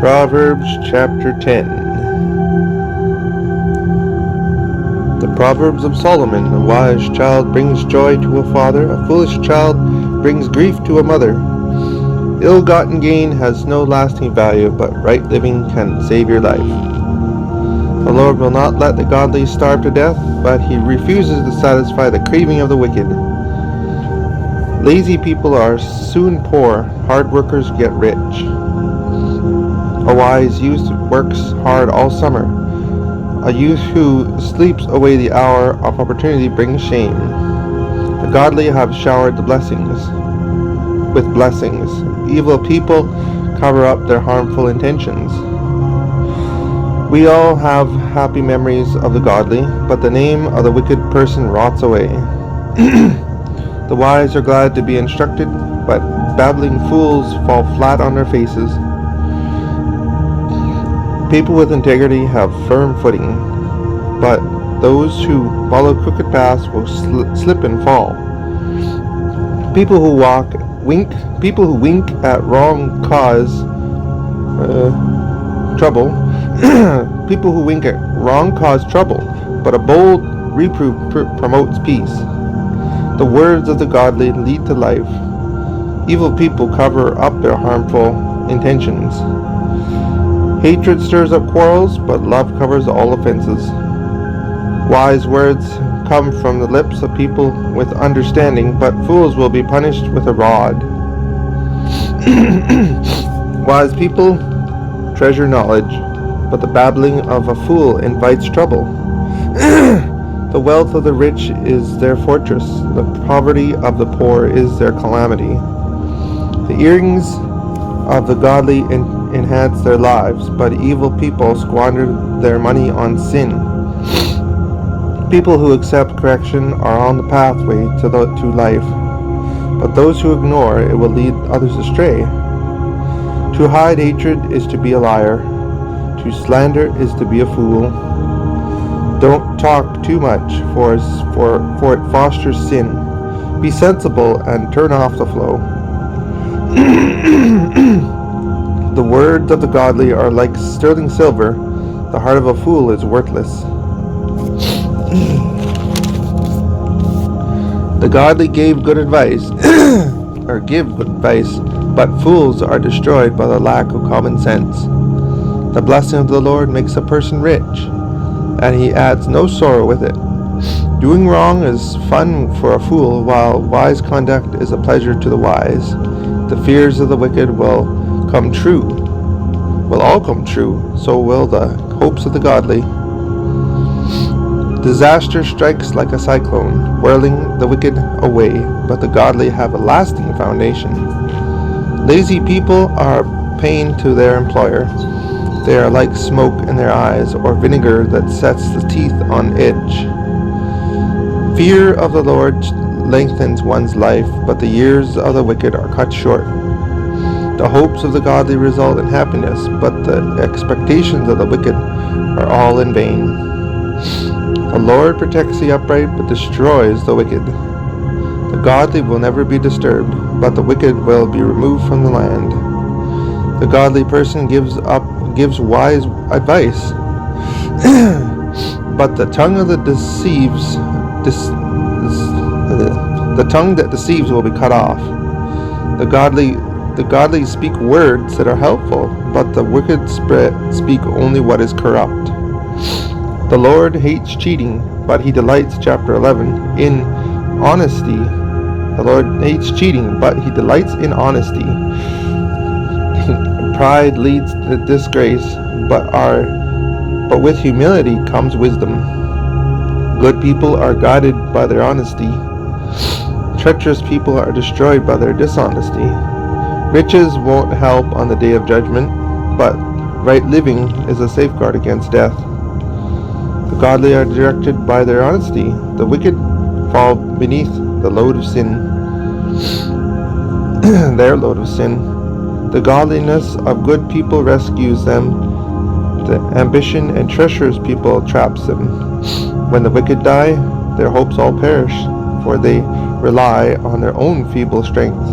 Proverbs chapter 10. The Proverbs of Solomon. A wise child brings joy to a father. A foolish child brings grief to a mother. Ill-gotten gain has no lasting value, but right living can save your life. The Lord will not let the godly starve to death, but he refuses to satisfy the craving of the wicked. Lazy people are soon poor. Hard workers get rich. A wise youth works hard all summer. A youth who sleeps away the hour of opportunity brings shame. The godly have showered the blessings with blessings. Evil people cover up their harmful intentions. We all have happy memories of the godly, but the name of the wicked person rots away. The wise are glad to be instructed, but babbling fools fall flat on their faces. People with integrity have firm footing, but those who follow crooked paths will slip and fall. People who wink at wrong cause trouble. People who wink at wrong cause trouble, but a bold reproof promotes peace. The words of the godly lead to life. Evil people cover up their harmful intentions. Hatred stirs up quarrels, but love covers all offenses. Wise words come from the lips of people with understanding, but fools will be punished with a rod. Wise people treasure knowledge, but the babbling of a fool invites trouble. The wealth of the rich is their fortress. The poverty of the poor is their calamity. The earrings of the godly enhance their lives, but evil people squander their money on sin. People who accept correction are on the pathway to life, but those who ignore it will lead others astray. To hide hatred is to be a liar. To slander is to be a fool. Don't talk too much, for it fosters sin. Be sensible and turn off the flow. The words of the godly are like sterling silver. The heart of a fool is worthless. The godly give good advice, but fools are destroyed by the lack of common sense. The blessing of the Lord makes a person rich, and he adds no sorrow with it. Doing wrong is fun for a fool, while wise conduct is a pleasure to the wise. The fears of the wicked will all come true, so will the hopes of the godly. Disaster strikes like a cyclone, whirling the wicked away, but the godly have a lasting foundation. Lazy people are pain to their employer. They are like smoke in their eyes, or vinegar that sets the teeth on edge. Fear of the Lord lengthens one's life, but the years of the wicked are cut short. The hopes of the godly result in happiness, but the expectations of the wicked are all in vain. The Lord protects the upright, but destroys the wicked. The godly will never be disturbed, but the wicked will be removed from the land. The godly person gives wise advice, but the tongue that deceives will be cut off. The godly speak words that are helpful, but the wicked speak only what is corrupt. The Lord hates cheating, but he delights, chapter 11, in honesty. The Lord hates cheating, but he delights in honesty. Pride leads to disgrace, but with humility comes wisdom. Good people are guided by their honesty. Treacherous people are destroyed by their dishonesty. Riches won't help on the day of judgment, but right living is a safeguard against death. The godly are directed by their honesty. The wicked fall beneath the load of sin. Their load of sin. The godliness of good people rescues them. The ambition and treacherous people traps them. When the wicked die, their hopes all perish, for they rely on their own feeble strength.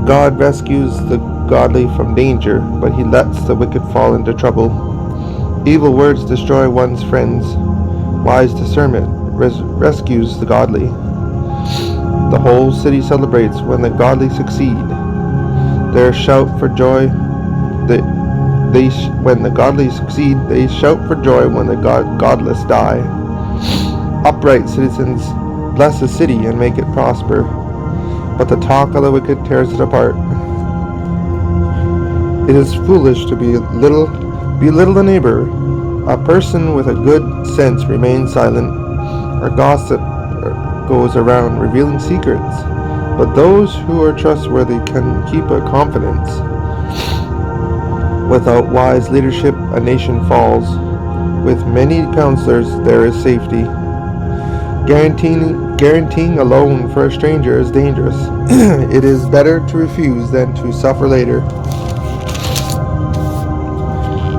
God rescues the godly from danger, but he lets the wicked fall into trouble. Evil words destroy one's friends. Wise discernment rescues the godly. The whole city celebrates when the godly succeed. Their shout for joy. When the godly succeed, they shout for joy when the godless die. Upright citizens bless a city and make it prosper, but the talk of the wicked tears it apart. It is foolish to belittle the neighbor. A person with a good sense remains silent. A gossip goes around revealing secrets, but those who are trustworthy can keep a confidence. Without wise leadership, a nation falls. With many counselors, there is safety. Guaranteeing a loan for a stranger is dangerous. It is better to refuse than to suffer later.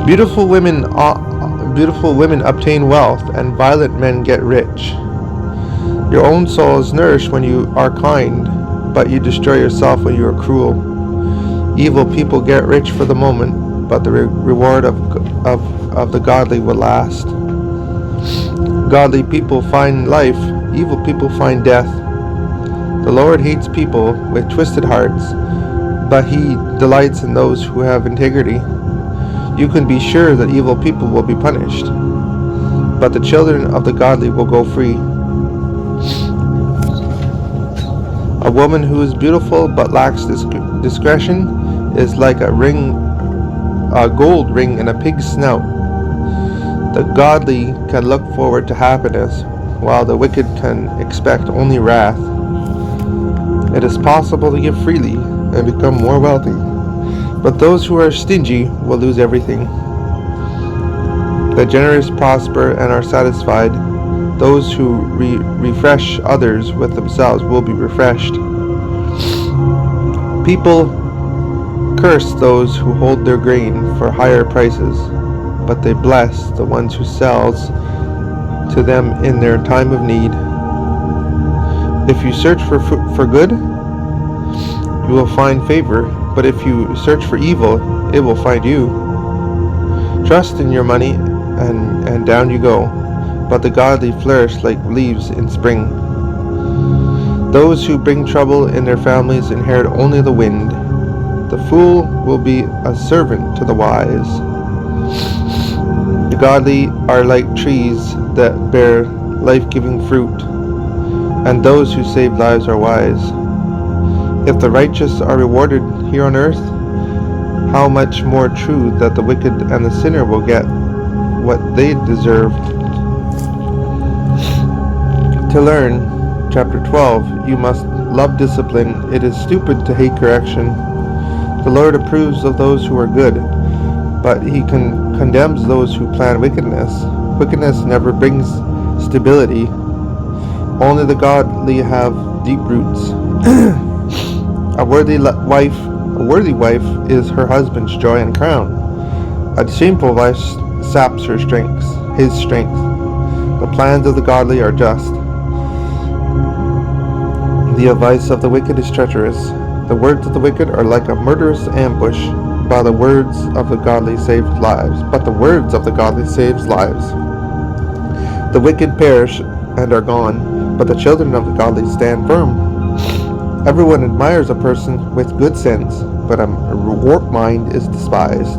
Beautiful women obtain wealth, and violent men get rich. Your own soul is nourished when you are kind, but you destroy yourself when you are cruel. Evil people get rich for the moment, but the reward of the godly will last. Godly people find life, evil people find death. The Lord hates people with twisted hearts, but he delights in those who have integrity. You can be sure that evil people will be punished, but the children of the godly will go free. A woman who is beautiful but lacks discretion is like a gold ring in a pig's snout. The godly can look forward to happiness, while the wicked can expect only wrath. It is possible to give freely and become more wealthy, but those who are stingy will lose everything. The generous prosper and are satisfied. Those who refresh others with themselves will be refreshed. People curse those who hold their grain for higher prices, but they bless the ones who sells to them in their time of need. If you search for good, you will find favor, but if you search for evil, it will find you. Trust in your money, and down you go, but the godly flourish like leaves in spring. Those who bring trouble in their families inherit only the wind. The fool will be a servant to the wise. The godly are like trees that bear life-giving fruit, and those who save lives are wise. If the righteous are rewarded here on earth, how much more true that the wicked and the sinner will get what they deserve. To learn, chapter 12, you must love discipline. It is stupid to hate correction. The Lord approves of those who are good, but he condemns those who plan wickedness. Wickedness never brings stability. Only the godly have deep roots. A worthy wife is her husband's joy and crown. A shameful wife saps his strength. The plans of the godly are just. The advice of the wicked is treacherous. The words of the wicked are like a murderous ambush. But the words of the godly saves lives. The wicked perish and are gone, but the children of the godly stand firm. Everyone admires a person with good sense, but a warped mind is despised.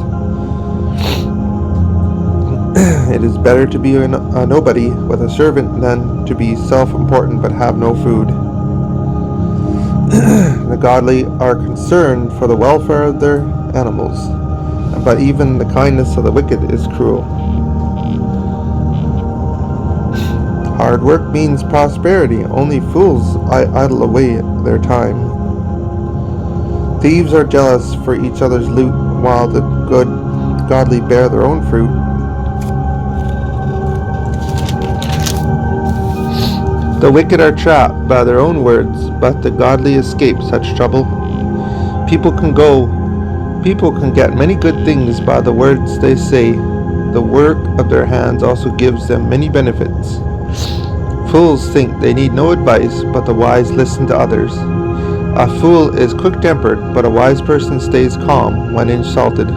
It is better to be a nobody with a servant than to be self-important but have no food. The godly are concerned for the welfare of their animals, but even the kindness of the wicked is cruel. Hard work means prosperity. Only fools idle away their time. Thieves are jealous for each other's loot, while the godly bear their own fruit. The wicked are trapped by their own words, but the godly escape such trouble. People can get many good things by the words they say. The work of their hands also gives them many benefits. Fools think they need no advice, but the wise listen to others. A fool is quick-tempered, but a wise person stays calm when insulted.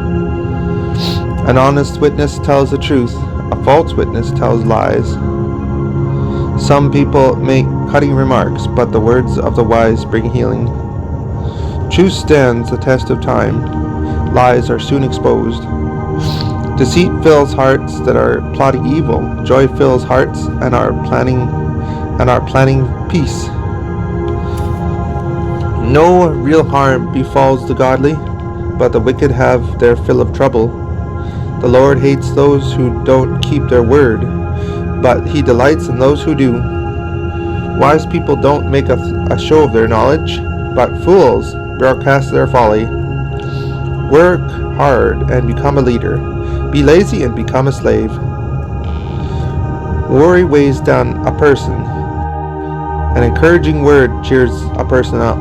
An honest witness tells the truth. A false witness tells lies. Some people make cutting remarks, but the words of the wise bring healing. Truth stands the test of time. Lies are soon exposed. Deceit fills hearts that are plotting evil. Joy fills hearts and are planning peace. No real harm befalls the godly, but the wicked have their fill of trouble. The Lord hates those who don't keep their word, but he delights in those who do. Wise people don't make a show of their knowledge, but fools broadcast their folly. Work hard and become a leader. Be lazy and become a slave. Worry weighs down a person. An encouraging word cheers a person up.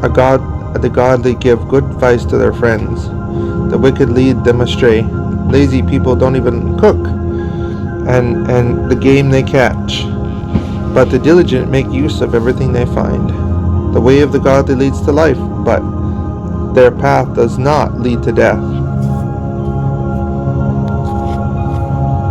The godly give good advice to their friends. The wicked lead them astray. Lazy people don't even cook and the game they catch. But the diligent make use of everything they find. The way of the godly leads to life, but their path does not lead to death.